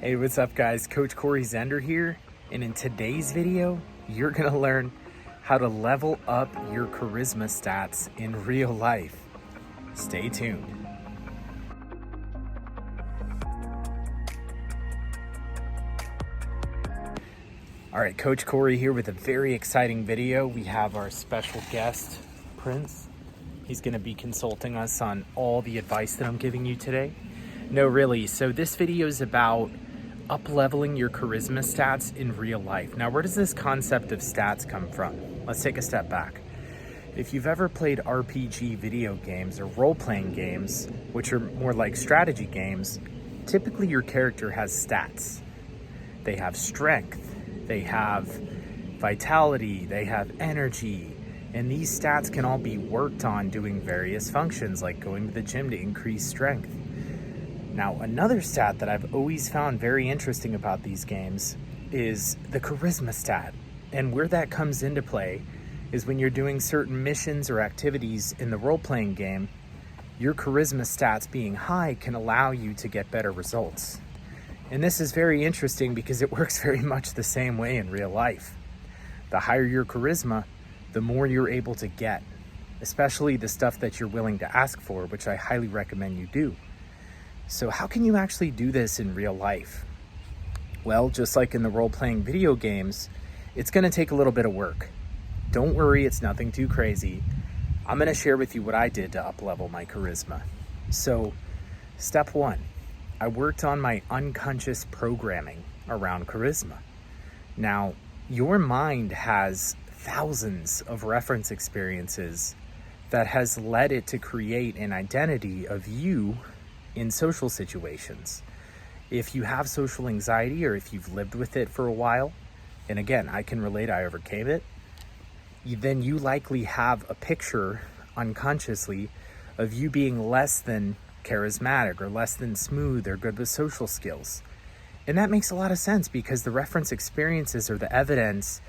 Hey, what's up guys? Coach Corey Zender here, and in today's video, you're gonna learn how to level up your charisma stats in real life. Stay tuned. All right, Coach Corey here with a very exciting video. We have our special guest, Prince. He's gonna be consulting us on all the advice that I'm giving you today. No, really, so this video is about up-leveling your charisma stats in real life. Now, where does this concept of stats come from? Let's take a step back. If you've ever played RPG video games or role-playing games, which are more like strategy games, typically your character has stats. They have strength, they have vitality, they have energy, and these stats can all be worked on doing various functions like going to the gym to increase strength. Now, another stat that I've always found very interesting about these games is the charisma stat. And where that comes into play is when you're doing certain missions or activities in the role-playing game, your charisma stats being high can allow you to get better results. And this is very interesting because it works very much the same way in real life. The higher your charisma, the more you're able to get, especially the stuff that you're willing to ask for, which I highly recommend you do. So how can you actually do this in real life? Well, just like in the role-playing video games, it's going to take a little bit of work. Don't worry, it's nothing too crazy. I'm going to share with you what I did to up-level my charisma. So, step one, I worked on my unconscious programming around charisma. Now, your mind has thousands of reference experiences that has led it to create an identity of you in social situations. If you have social anxiety or if you've lived with it for a while, and again, I can relate, I overcame it, then you likely have a picture unconsciously of you being less than charismatic or less than smooth or good with social skills. And that makes a lot of sense because the reference experiences are the evidence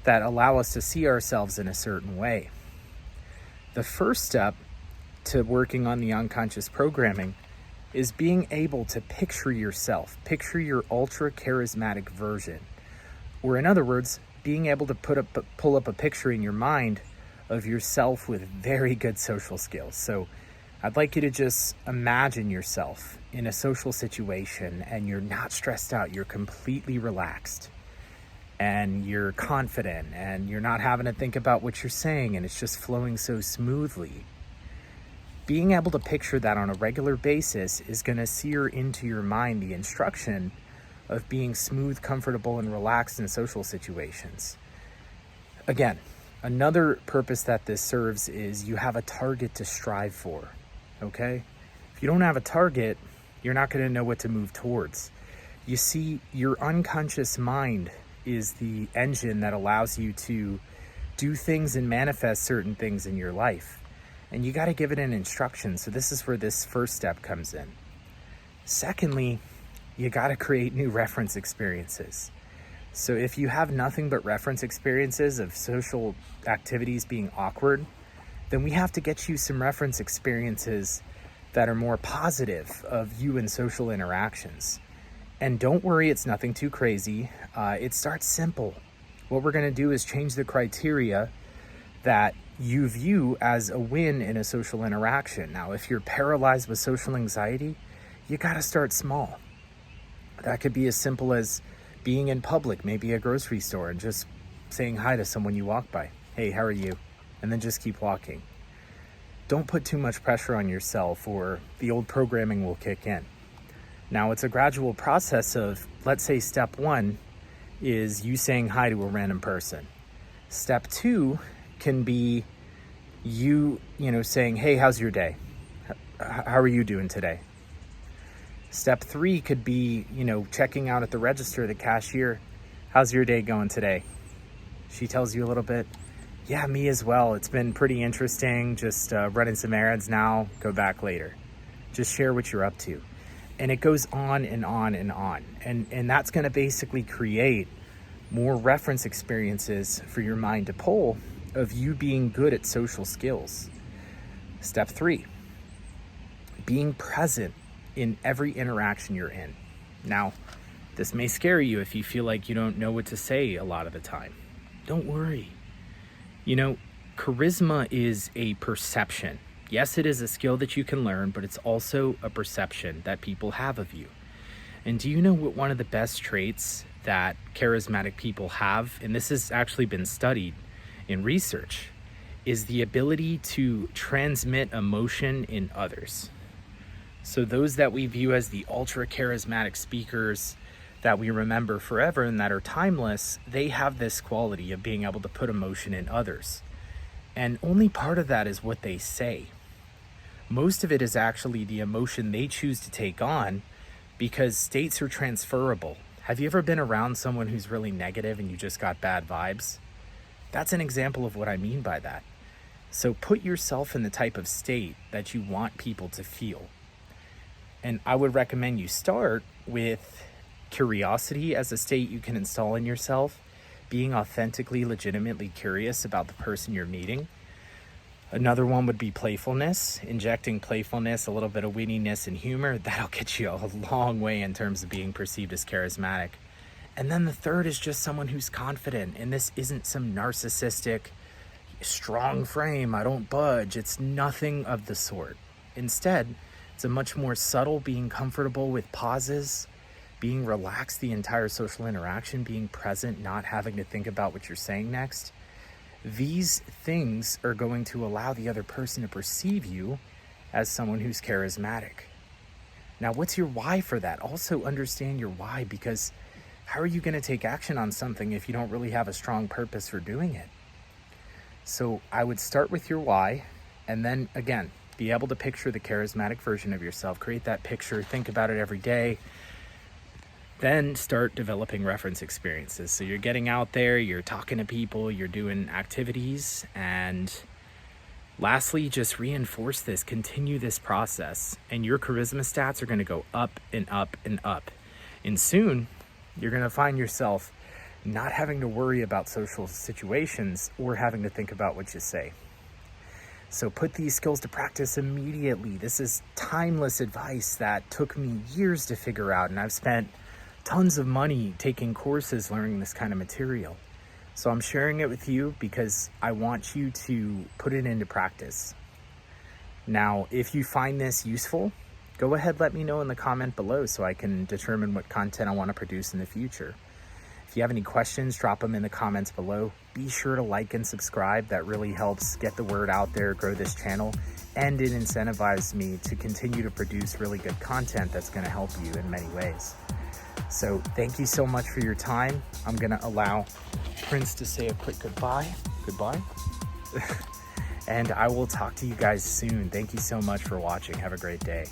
that allow us to see ourselves in a certain way. The first step to working on the unconscious programming is being able to picture yourself, picture your ultra charismatic version. Or in other words, being able to pull up a picture in your mind of yourself with very good social skills. So I'd like you to just imagine yourself in a social situation and you're not stressed out, you're completely relaxed and you're confident and you're not having to think about what you're saying and it's just flowing so smoothly. Being able to picture that on a regular basis is going to sear into your mind the instruction of being smooth, comfortable, and relaxed in social situations. Again, another purpose that this serves is you have a target to strive for, okay? If you don't have a target, you're not going to know what to move towards. You see, your unconscious mind is the engine that allows you to do things and manifest certain things in your life. And you got to give it an instruction. So this is where this first step comes in. Secondly, you got to create new reference experiences. So if you have nothing but reference experiences of social activities being awkward, then we have to get you some reference experiences that are more positive of you and social interactions. And don't worry, it's nothing too crazy. It starts simple. What we're going to do is change the criteria that you view as a win in a social interaction. Now, if you're paralyzed with social anxiety, you got to start small. That could be as simple as being in public, maybe a grocery store, and just saying hi to someone you walk by. Hey, how are you? And then just keep walking. Don't put too much pressure on yourself or the old programming will kick in. Now, it's a gradual process of, let's say step one is you saying hi to a random person. Step two can be you saying, hey, how's your day? How are you doing today? Step three could be, checking out at the register, the cashier. How's your day going today? She tells you a little bit. Yeah, me as well. It's been pretty interesting. Just running some errands now. Go back later. Just share what you're up to. And it goes on and on and on. And that's going to basically create more reference experiences for your mind to pull of you being good at social skills. Step three, being present in every interaction you're in. Now, This may scare you if you feel like you don't know what to say a lot of the time. Don't worry. You know, charisma is a perception. Yes, it is a skill that you can learn, but it's also a perception that people have of you. And do you know what one of the best traits that charismatic people have, and this has actually been studied in research, is the ability to transmit emotion in others. So those that we view as the ultra charismatic speakers that we remember forever and that are timeless, they have this quality of being able to put emotion in others. And only part of that is what they say. Most of it is actually the emotion they choose to take on, because states are transferable. Have you ever been around someone who's really negative and you just got bad vibes? That's an example of what I mean by that. So put yourself in the type of state that you want people to feel. And I would recommend you start with curiosity as a state you can install in yourself, being authentically, legitimately curious about the person you're meeting. Another one would be playfulness, injecting playfulness, a little bit of wittiness and humor. That'll get you a long way in terms of being perceived as charismatic. And then the third is just someone who's confident. And this isn't some narcissistic, strong frame, I don't budge. It's nothing of the sort. Instead, it's a much more subtle being comfortable with pauses, being relaxed the entire social interaction, being present, not having to think about what you're saying next. These things are going to allow the other person to perceive you as someone who's charismatic. Now, what's your why for that? Also understand your why, because how are you going to take action on something if you don't really have a strong purpose for doing it? So I would start with your why, and then again, be able to picture the charismatic version of yourself. Create that picture, think about it every day. Then start developing reference experiences. So you're getting out there, you're talking to people, you're doing activities, and lastly, just reinforce this, continue this process, and your charisma stats are going to go up and up and up. And soon, you're going to find yourself not having to worry about social situations or having to think about what you say. So put these skills to practice immediately. This is timeless advice that took me years to figure out, and I've spent tons of money taking courses learning this kind of material. So I'm sharing it with you because I want you to put it into practice. Now, if you find this useful, go ahead, let me know in the comment below so I can determine what content I want to produce in the future. If you have any questions, drop them in the comments below. Be sure to like and subscribe. That really helps get the word out there, grow this channel, and it incentivizes me to continue to produce really good content that's going to help you in many ways. So thank you so much for your time. I'm going to allow Prince to say a quick goodbye. And I will talk to you guys soon. Thank you so much for watching. Have a great day.